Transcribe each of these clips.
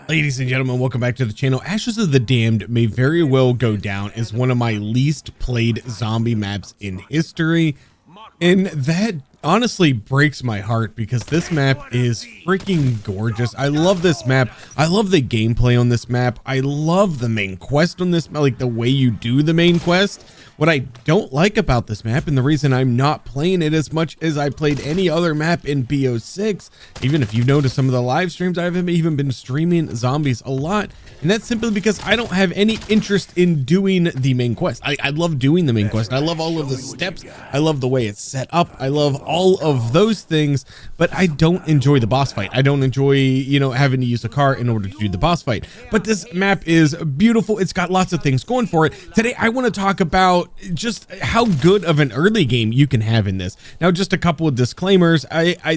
Ladies and gentlemen, welcome back to the channel. Ashes of the Damned may very well go down as one of my least played zombie maps in history. And that honestly breaks my heart because this map is freaking gorgeous. I love this map. I love the gameplay on this map. I love the main quest on this map, like the way you do the main quest. What I don't like about this map, and the reason I'm not playing it as much as I played any other map in BO6, even if you've noticed some of the live streams, I haven't even been streaming zombies a lot, and that's simply because I don't have any interest in doing the main quest. I love doing the main quest. I love all of the steps. I love the way it's set up. I love all of those things, but I don't enjoy the boss fight. I don't enjoy, having to use a car in order to do the boss fight. But this map is beautiful. It's got lots of things going for it. Today, I want to talk about just how good of an early game you can have in this. Now, just a couple of disclaimers.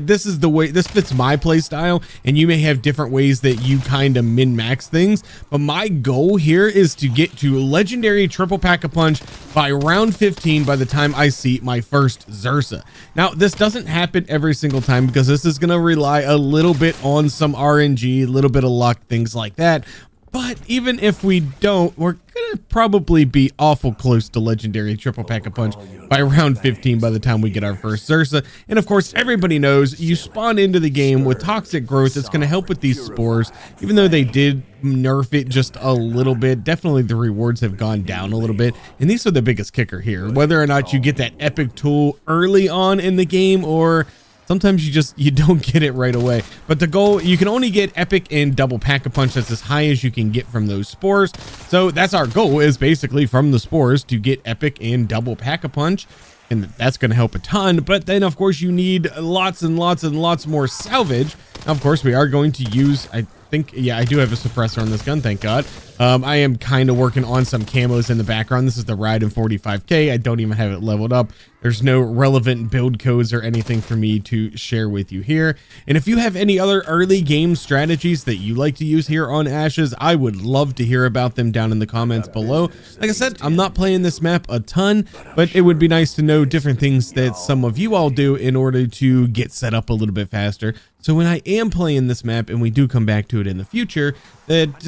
This is the way this fits my play style, and you may have different ways that you kind of min-max things, but my goal here is to get to legendary triple pack-a-punch by round 15 by the time I see my first Zersa. Now, this doesn't happen every single time because this is going to rely a little bit on some RNG, a little bit of luck, things like that. But even if we don't, we're gonna probably be awful close to legendary triple pack-a-punch by round 15 by the time we get our first Zersa. And of course, everybody knows you spawn into the game with toxic growth. It's gonna help with these spores, even though they did nerf it just a little bit. Definitely the rewards have gone down a little bit, and these are the biggest kicker here. Whether or not you get that epic tool early on in the game, or sometimes you don't get it right away. But the goal, you can only get epic and double pack-a-punch. That's as high as you can get from those spores. So that's our goal, is basically from the spores to get epic and double pack-a-punch. And that's going to help a ton. But then, of course, you need lots and lots and lots more salvage. Now, of course, we are going to use, I do have a suppressor on this gun, thank God. I am kind of working on some camos in the background. This is the Raiden 45K. I don't even have it leveled up. There's no relevant build codes or anything for me to share with you here. And if you have any other early game strategies that you like to use here on Ashes, I would love to hear about them down in the comments below. Like I said, I'm not playing this map a ton, but it would be nice to know different things that some of you all do in order to get set up a little bit faster. So when I am playing this map, and we do come back to it in the future, that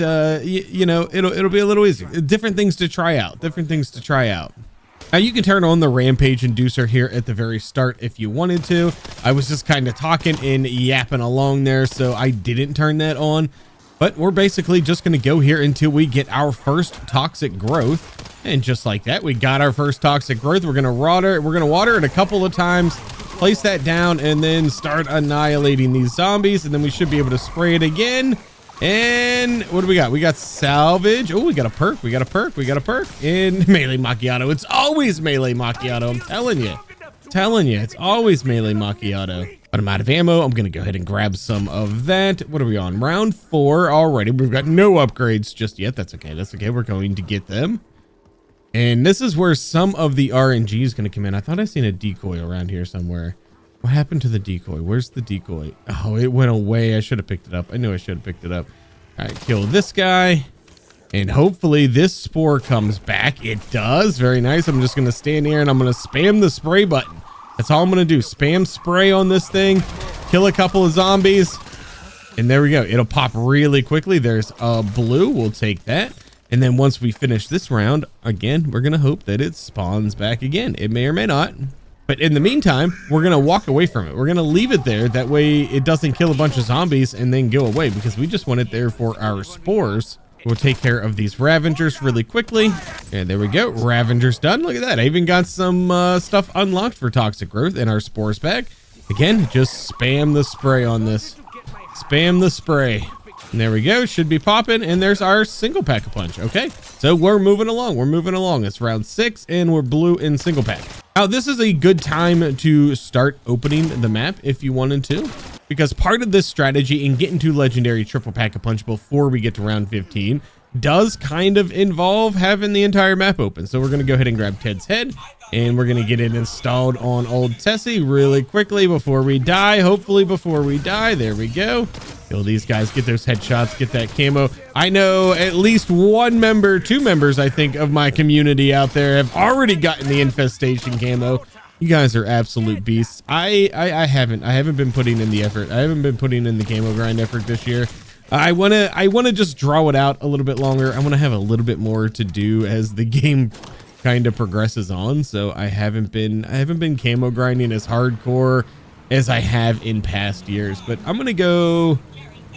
it'll be a little easier. Different things to try out. Now, you can turn on the Rampage Inducer here at the very start if you wanted to. I was just kind of talking and yapping along there, so I didn't turn that on. But we're basically just going to go here until we get our first toxic growth. And just like that, we got our first toxic growth. We're going to water it a couple of times, place that down, and then start annihilating these zombies. And then we should be able to spray it again. And what do we got? We got salvage. Oh, we got a perk. And melee macchiato. It's always melee macchiato. I'm telling you, it's always melee macchiato. But I'm out of ammo. I'm going to go ahead and grab some of that. What are we on? Round 4 already. We've got no upgrades just yet. That's okay. We're going to get them. And this is where some of the RNG is going to come in. I thought I seen a decoy around here somewhere. What happened to the decoy? Where's the decoy? Oh, it went away. I should have picked it up. I knew I should have picked it up. All right, kill this guy. And hopefully this spore comes back. It does. Very nice. I'm just going to stand here and I'm going to spam the spray button. That's all I'm going to do. Spam spray on this thing. Kill a couple of zombies. And there we go. It'll pop really quickly. There's a blue. We'll take that. And then once we finish this round, again, we're going to hope that it spawns back again. It may or may not. But in the meantime, we're going to walk away from it. We're going to leave it there. That way it doesn't kill a bunch of zombies and then go away, because we just want it there for our spores. We'll take care of these Ravengers really quickly. And there we go. Ravengers done. Look at that. I even got some stuff unlocked for toxic growth in our spores pack. Again, just spam the spray on this. Spam the spray. And there we go. Should be popping. And there's our single pack-a-punch. Okay. So we're moving along. It's round 6 and we're blue in single pack. Now, this is a good time to start opening the map if you wanted to, because part of this strategy in getting to legendary triple pack-a-punch before we get to round 15 does kind of involve having the entire map open. So we're going to go ahead and grab Ted's head, and we're going to get it installed on old Tessie really quickly before we die. Hopefully before we die. There we go. Kill these guys, get those headshots, get that camo. I know at least two members, I think, of my community out there have already gotten the infestation camo. You guys are absolute beasts. I haven't been putting in the effort. I haven't been putting in the camo grind effort this year. I want to just draw it out a little bit longer. I want to have a little bit more to do as the game kind of progresses on. So I haven't been camo grinding as hardcore as I have in past years, but I'm going to go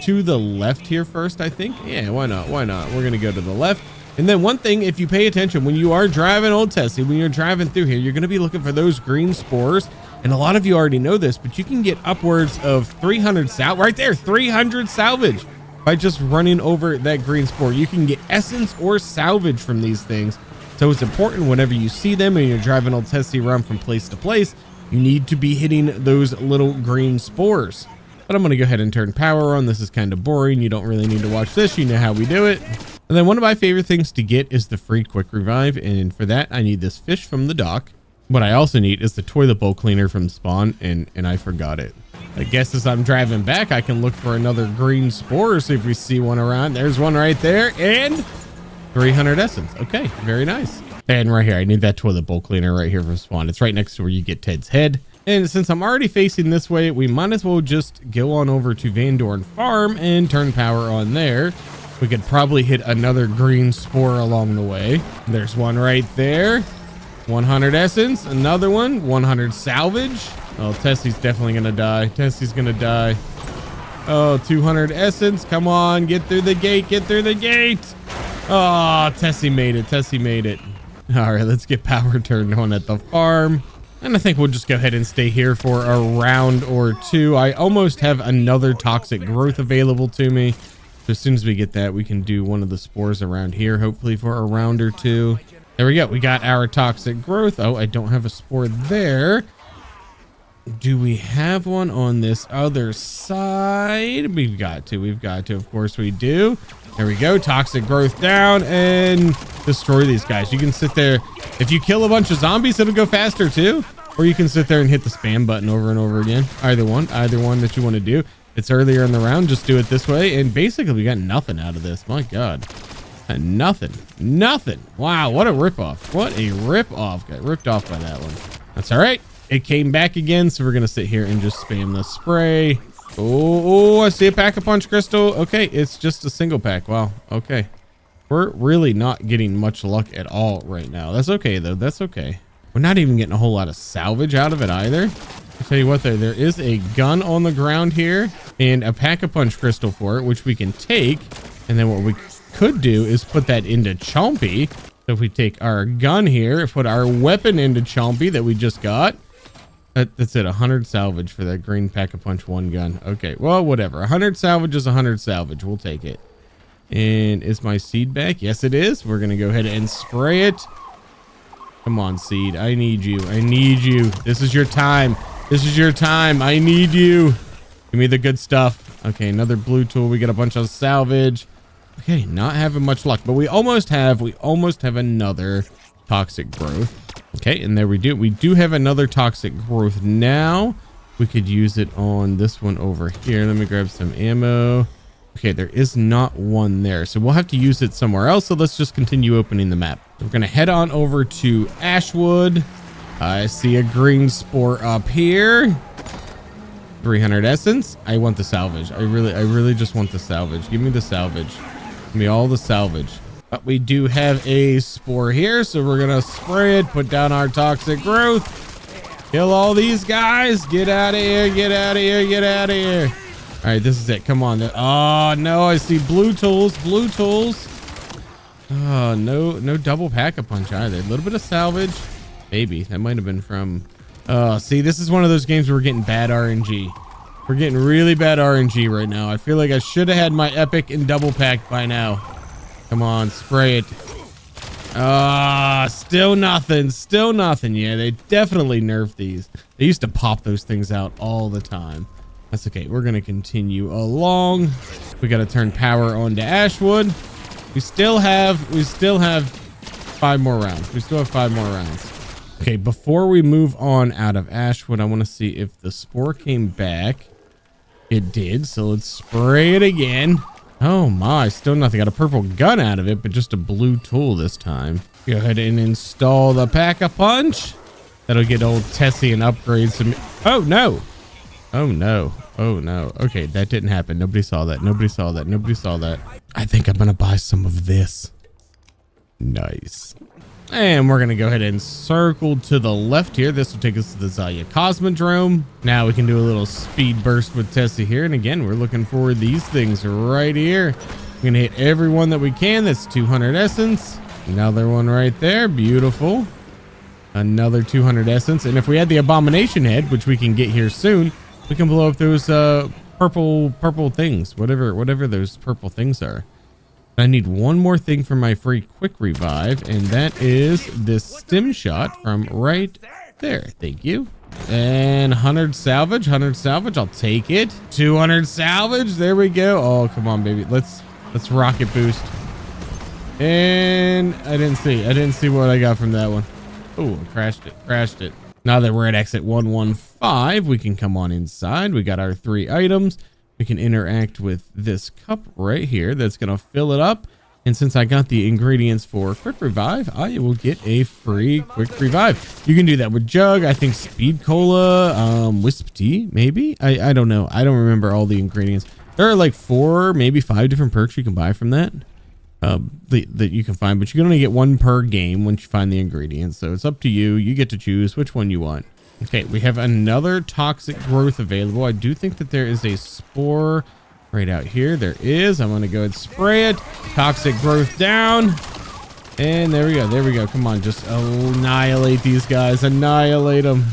to the left here first, I think. Yeah, why not? Why not? We're going to go to the left. And then one thing, if you pay attention, when you are driving Old Tessie, when you're driving through here, you're going to be looking for those green spores. And a lot of you already know this, but you can get upwards of 300 right there, 300 salvage by just running over that green spore. You can get essence or salvage from these things. So it's important whenever you see them and you're driving Old Tessie around from place to place, you need to be hitting those little green spores. But I'm going to go ahead and turn power on. This is kind of boring. You don't really need to watch this. You know how we do it. And then one of my favorite things to get is the free quick revive. And for that, I need this fish from the dock. What I also need is the toilet bowl cleaner from spawn. And I forgot it. I guess as I'm driving back, I can look for another green spore. See if we see one around. There's one right there. And 300 essence. Okay, very nice. And right here, I need that toilet bowl cleaner right here from spawn. It's right next to where you get Ted's head. And since I'm already facing this way, we might as well just go on over to Van Dorn Farm and turn power on there. We could probably hit another green spore along the way. There's one right there. 100 essence, another one, 100 salvage. Oh, Tessie's definitely gonna die. Tessie's gonna die. Oh, 200 essence. Come on, get through the gate, get through the gate. Oh, Tessie made it. Tessie made it. All right, let's get power turned on at the farm. And I think we'll just go ahead and stay here for a round or two. I almost have another toxic growth available to me. So as soon as we get that, we can do one of the spores around here, hopefully for a round or two. There we go. We got our toxic growth. Oh, I don't have a spore there. Do we have one on this other side? We've got to. Of course we do. There we go. Toxic growth down and destroy these guys. You can sit there. If you kill a bunch of zombies, it'll go faster too. Or you can sit there and hit the spam button over and over again. Either one that you want to do. It's earlier in the round. Just do it this way. And basically we got nothing out of this. My God. Nothing. Wow. What a ripoff. What a ripoff. Got ripped off by that one. That's all right. It came back again. So we're going to sit here and just spam the spray. Oh, I see a pack-a-punch crystal. Okay, it's just a single pack. Wow. Okay. We're really not getting much luck at all right now. That's okay, though. That's okay. We're not even getting a whole lot of salvage out of it either. I'll tell you what, there is a gun on the ground here and a pack-a-punch crystal for it, which we can take. And then what we could do is put that into Chompy. So if we take our gun here, put our weapon into Chompy that we just got. That's it. 100 salvage for that green pack-a-punch one gun. Okay, well, whatever. 100 salvage is 100 salvage. We'll take it. And is my seed back? Yes, it is. We're going to go ahead and spray it. Come on, seed. I need you. I need you. This is your time. This is your time. I need you. Give me the good stuff. Okay, another blue tool. We got a bunch of salvage. Okay, not having much luck, but we almost have another toxic growth. Okay, and there we do. We do have another toxic growth now. We could use it on this one over here. Let me grab some ammo. Okay, there is not one there, so we'll have to use it somewhere else. So let's just continue opening the map. We're going to head on over to Ashwood. I see a green spore up here. 300 essence. I want the salvage. I really just want the salvage. Give me the salvage. Give me all the salvage. But we do have a spore here, so we're gonna spray it, put down our toxic growth, kill all these guys. Get out of here, get out of here, get out of here. All right, this is it. Come on. Oh no, I see blue tools. Oh, no double pack-a-punch either. A little bit of salvage. Maybe that might have been from see, this is one of those games where we're getting bad RNG. We're getting really bad RNG right now. I feel like I should have had my epic and double pack by now. Come on, spray it. Still nothing. Yeah, they definitely nerfed these. They used to pop those things out all the time. That's okay. We're going to continue along. We got to turn power on to Ashwood. We still have 5 more rounds. We still have 5 more rounds. Okay, before we move on out of Ashwood, I want to see if the spore came back. It did, so let's spray it again. Oh my, still nothing. Got a purple gun out of it, but just a blue tool this time. Go ahead and install the pack-a-punch. That'll get old Tessie and upgrade some. Oh no. Oh no. Okay, that didn't happen. Nobody saw that. Nobody saw that. Nobody saw that. I think I'm gonna buy some of this. Nice. And we're gonna go ahead and circle to the left here. This will take us to the Xayah Cosmodrome. Now we can do a little speed burst with Tessie here. And again, we're looking for these things right here. We're gonna hit every one that we can. That's 200 essence. Another one right there. Beautiful. Another 200 essence. And if we had the Abomination Head, which we can get here soon, we can blow up those purple things, whatever those purple things are. I need one more thing for my free quick revive, and that is this stim shot from right there. Thank you. And 100 salvage, I'll take it. 200 salvage, there we go. Oh, come on, baby. Let's rocket boost. And I didn't see what I got from that one. Oh, crashed it. Now that we're at exit 115, we can come on inside. We got our 3 items. We can interact with this cup right here. That's going to fill it up. And since I got the ingredients for quick revive, I will get a free quick revive. You can do that with Jug. I think Speed Cola, Wisp Tea, maybe. I don't know. I don't remember all the ingredients. There are like 4, maybe 5 different perks you can buy from that. That you can find, but you can only get 1 per game once you find the ingredients. So it's up to you. You get to choose which one you want. Okay, we have another toxic growth available. I do think that there is a spore right out here. There is. I'm going to go ahead and spray it. Toxic growth down. And there we go. Come on, just annihilate these guys. Annihilate them.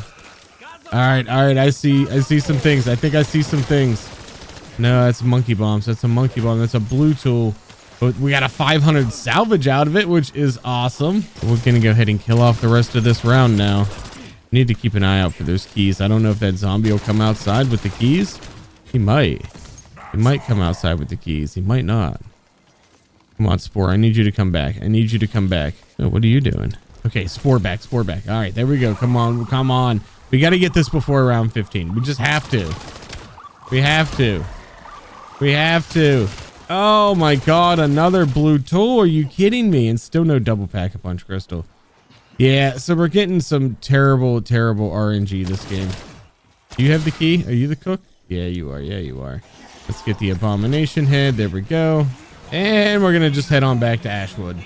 All right. I see some things. I think I see some things. No, that's monkey bombs. That's a monkey bomb. That's a blue tool. But we got a 500 salvage out of it, which is awesome. We're going to go ahead and kill off the rest of this round now. Need to keep an eye out for those keys. I don't know if that zombie will come outside with the keys. He might. He might come outside with the keys. He might not. Come on, Spore. I need you to come back. Oh, what are you doing? Okay, Spore back. All right, there we go. Come on. We got to get this before round 15. We just have to. We have to. Oh my God, another blue tool. Are you kidding me? And still no double Pack-a-Punch crystal. Yeah, so we're getting some terrible RNG this game. Do you have the key? Are you the cook? Yeah, you are. Let's get the Abomination Head. There we go. And we're going to just head on back to Ashwood.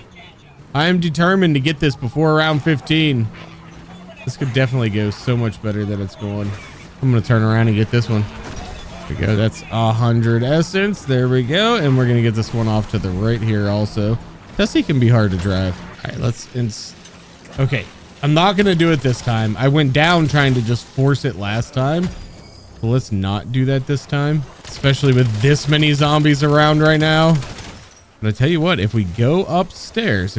I am determined to get this before round 15. This could definitely go so much better than it's going. I'm going to turn around and get this one. There we go. That's 100 essence. There we go. And we're going to get this one off to the right here also. Tessie can be hard to drive. All right, let's... Okay, I'm not going to do it this time. I went down trying to just force it last time. But let's not do that this time, especially with this many zombies around right now. But I tell you what, if we go upstairs,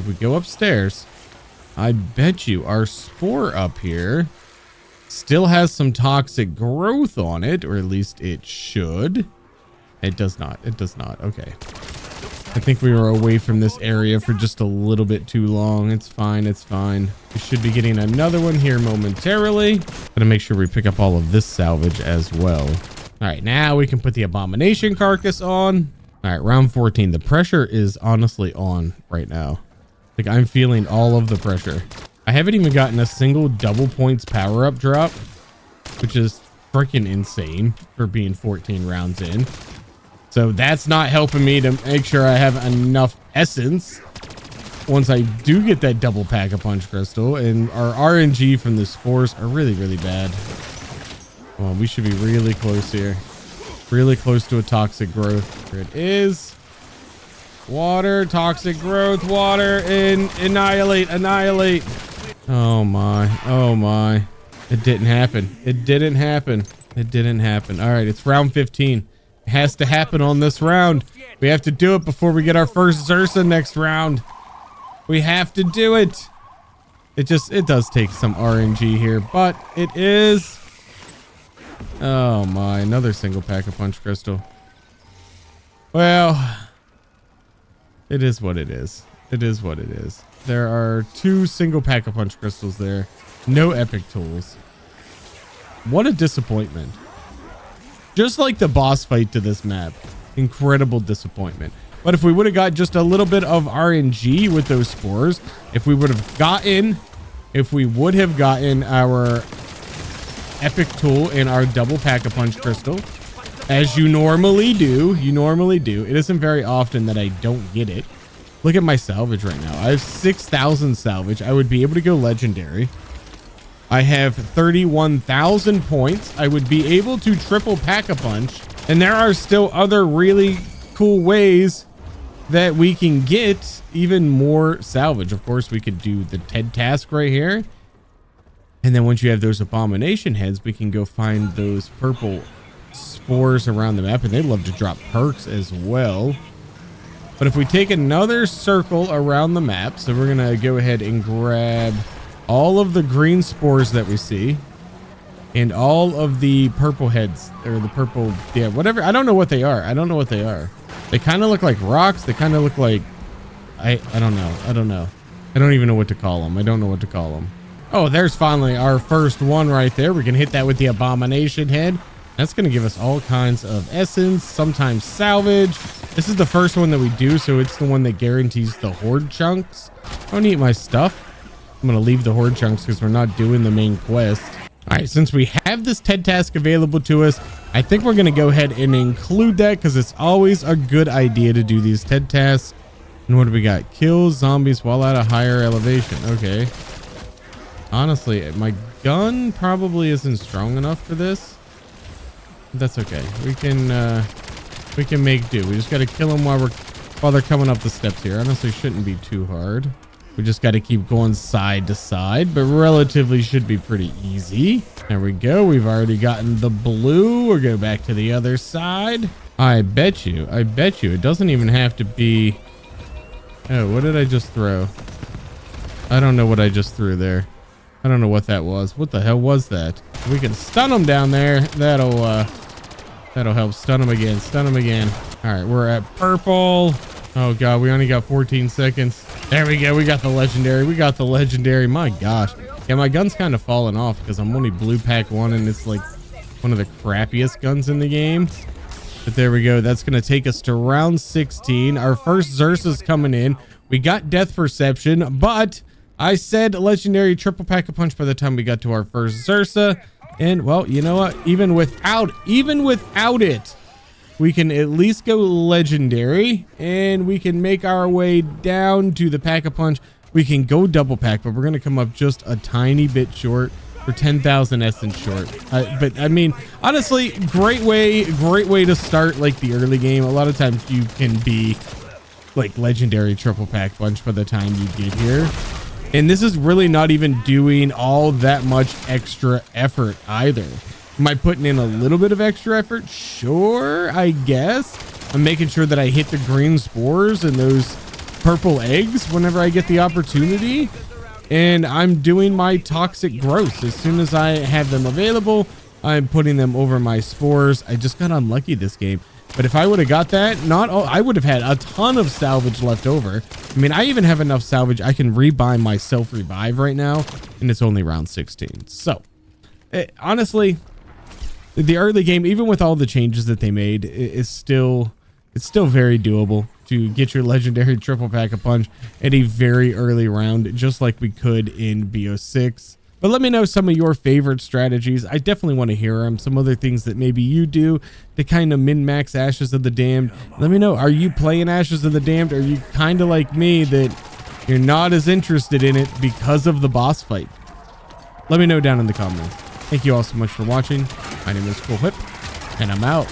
I bet you our spore up here still has some toxic growth on it, or at least it should. It does not. Okay. I think we were away from this area for just a little bit too long. It's fine. We should be getting another one here momentarily. Gonna make sure we pick up all of this salvage as well. All right, now we can put the Abomination carcass on. All right, round 14. The pressure is honestly on right now. Like, I'm feeling all of the pressure. I haven't even gotten a single double points power up drop, which is freaking insane for being 14 rounds in. So that's not helping me to make sure I have enough essence once I do get that double Pack-a-Punch crystal. And our RNG from the spores are really bad. Well, we should be really close here. Really close to a toxic growth. Here it is. Water, toxic growth, water, and annihilate. Oh my. It didn't happen. All right, it's round 15. It has to happen on this round. We have to do it before we get our first Xursa next round. We have to do it. It does take some RNG here, but it is. Oh my, another single Pack-a-Punch crystal. Well, it is what it is. There are 2 single Pack-a-Punch crystals there. No epic tools. What a disappointment. Just like the boss fight to this map. Incredible disappointment. But if we would have got just a little bit of RNG with those spores, if we would have gotten our epic tool and our double Pack-a-Punch crystal, as you normally do. You normally do. It isn't very often that I don't get it. Look at my salvage right now. I have 6,000 salvage. I would be able to go legendary. I have 31,000 points. I would be able to triple Pack-a-Punch. And there are still other really cool ways that we can get even more salvage. Of course, we could do the TED task right here. And then once you have those abomination heads, we can go find those purple spores around the map. And they love to drop perks as well. But if we take another circle around the map, so we're going to go ahead and grab all of the green spores that we see and all of the purple heads, or the purple, yeah, whatever. I don't know what they are. I don't know what they are. They kind of look like rocks. They kind of look like, I don't know. I don't know. I don't even know what to call them. I don't know what to call them. Oh, there's finally our first one right there. We can hit that with the abomination head. That's going to give us all kinds of essence, sometimes salvage. This is the first one that we do, so it's the one that guarantees the horde chunks. Don't eat my stuff. I'm going to leave the horde chunks because we're not doing the main quest. All right, since we have this TED task available to us, I think we're going to go ahead and include that because it's always a good idea to do these TED tasks. And what do we got? Kill zombies while at a higher elevation. Okay. Honestly, my gun probably isn't strong enough for this. That's okay. We can make do. We just got to kill them while they're coming up the steps here. Honestly, shouldn't be too hard. We just got to keep going side to side, but relatively should be pretty easy. There we go. We've already gotten the blue. We'll go back to the other side. I bet you it doesn't even have to be. Oh, what did I just throw? I don't know what I just threw there. I don't know what that was. What the hell was that? We can stun them down there. That'll help. Stun them again. Stun them again. All right, we're at purple. Oh god, we only got 14 seconds. There we go. We got the legendary. We got the legendary. My gosh. Yeah, my gun's kind of falling off because I'm only blue pack 1 and it's like one of the crappiest guns in the game. But there we go. That's going to take us to round 16. Our first Xersa's coming in. We got death perception, but I said legendary triple Pack-a-Punch by the time we got to our first Xersa. And well, you know what? Even without it, we can at least go legendary and we can make our way down to the Pack-a-Punch. We can go double pack, but we're going to come up just a tiny bit short. For 10,000 essence short. But I mean, honestly, great way to start like the early game. A lot of times you can be like legendary triple pack bunch by the time you get here. And this is really not even doing all that much extra effort either. Am I putting in a little bit of extra effort? Sure, I guess. I'm making sure that I hit the green spores and those purple eggs whenever I get the opportunity. And I'm doing my toxic growth. As soon as I have them available, I'm putting them over my spores. I just got unlucky this game. But if I would have got that, I would have had a ton of salvage left over. I mean, I even have enough salvage. I can rebuy my self-revive right now, and it's only round 16. So, honestly, the early game, even with all the changes that they made, it's still very doable to get your legendary triple Pack-a-Punch at a very early round, just like we could in BO6. But let me know some of your favorite strategies. I definitely want to hear them. Some other things that maybe you do to kind of min-max Ashes of the Damned. Let me know. Are you playing Ashes of the Damned? Or are you kind of like me that you're not as interested in it because of the boss fight? Let me know down in the comments. Thank you all so much for watching. My name is Cool Whip, and I'm out.